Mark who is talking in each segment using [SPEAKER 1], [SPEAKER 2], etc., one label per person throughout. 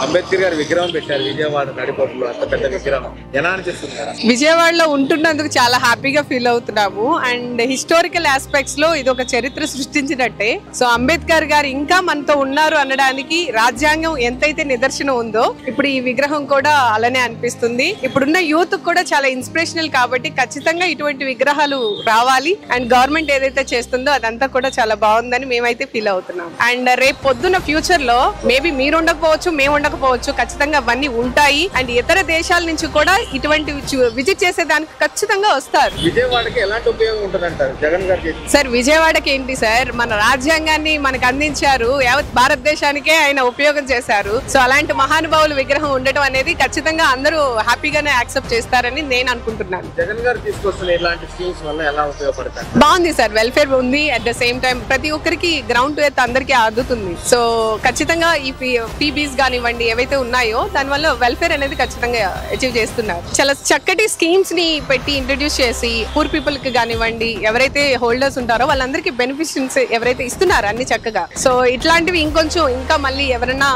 [SPEAKER 1] అంబేద్కర్ గారి విగ్రహం పెట్టారు విజయవాడ నడిపొట్టులో, అంత పెద్ద విగ్రహం. ఎలా అనిపిస్తుంది?
[SPEAKER 2] విజయవాడలో ఉంటున్నందుకు చాలా హ్యాపీగా ఫీల్ అవుతున్నాము. అండ్ హిస్టారికల్ ఆస్పెక్ట్స్ లో ఇది ఒక చరిత్ర సృష్టించినట్టే. సో అంబేద్కర్ గారు ఇంకా మనతో ఉన్నారు అనడానికి రాజ్యాంగం ఎంతైతే నిదర్శనం ఉందో ఇప్పుడు ఈ విగ్రహం కూడా అలానే అనిపిస్తుంది. ఇప్పుడున్న యూత్ కూడా చాలా ఇన్స్పిరేషనల్ కాబట్టి ఖచ్చితంగా ఇటువంటి విగ్రహాలు రావాలి. అండ్ గవర్నమెంట్ ఏదైతే చేస్తుందో అదంతా కూడా చాలా బాగుందని మేమైతే ఫీల్ అవుతున్నాం. అండ్ రేపు పొద్దున్న ఫ్యూచర్ లో మేబీ మీరు ఉండకపోవచ్చు, మేము ఉండకపోవచ్చు, ఖచ్చితంగా అవన్నీ ఉంటాయి. అండ్ ఇతర దేశాల నుంచి కూడా ఇటువంటి విజిట్ చేసేదానికి ఖచ్చితంగా వస్తారు.
[SPEAKER 1] విజయవాడకి ఎలాంటి ఉపయోగం ఉంటుందంటారు జగన్ గారికి?
[SPEAKER 2] సార్ విజయవాడకి ఏంటి సార్, మన రాజ్యాంగాన్ని మనకు అందించారు, యావత్ భారతదేశానికే ఆయన ఉపయోగం చేశారు. సో అలాంటి మహానుభావుల విగ్రహం ఉండటం అనేది ఖచ్చితంగా అందరూ హ్యాపీగానే యాక్సెప్ట్ చేస్తారని నేను అనుకుంటున్నాను.
[SPEAKER 1] జగన్ గారు తీసుకొస్తున్న ఇలాంటి స్కీమ్స్ వల్ల ఎలా ఉపయోగపడతారు?
[SPEAKER 2] బాగుంది సార్, వెల్ఫేర్ ఉంది. అట్ ద సేమ్ టైం ప్రతి ఒక్కరికి గ్రౌండ్ టు ఎర్త్ అందరికీ అందుతుంది. సో ఖచ్చితంగా ఈ పీబీస్ కానివ్వండి ఏవైతే ఉన్నాయో దానివల్ల వెల్ఫేర్ అనేది ఖచ్చితంగా అచీవ్ చేస్తున్నారు. చాలా చక్కటి స్కీమ్స్ ని పెట్టి ఇంట్రడ్యూస్ చేసి పూర్ పీపుల్ కి కానివ్వండి ఎవరైతే హోల్డర్స్ ఉంటారో వాళ్ళందరికీ బెనిఫిషియన్స్ ఎవరైతే ఇస్తున్నారు అన్ని చక్కగా. సో ఇట్లాంటివి ఇంకొంచెం ఇంకా మళ్ళీ ఎవరైనా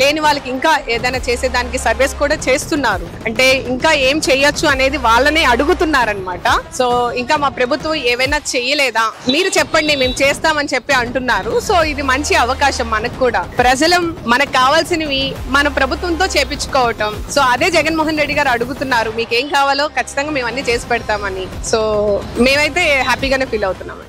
[SPEAKER 2] లేని వాళ్ళకి ఇంకా ఏదైనా చేసేదానికి సర్వీస్ కూడా చేస్తున్నారు. అంటే ఇంకా ఏం చేయొచ్చు అనేది వాళ్ళనే అడుగుతున్నారనమాట. సో ఇంకా మా ప్రభుత్వం ఏవైనా చేయలేదా మీరు చెప్పండి మేము చేస్తామని చెప్పి అంటున్నారు. సో ఇది మంచి అవకాశం మనకు కూడా. ప్రజలు మనకు కావాల్సినవి మన ప్రభుత్వంతో చేపించుకోవటం. సో అదే జగన్మోహన్ రెడ్డి గారు అడుగుతున్నారు, మీకేం కావాలో ఖచ్చితంగా మేము అన్ని చేసి పెడతామని. సో మేమైతే హ్యాపీగానే ఫీల్ అవుతున్నాం.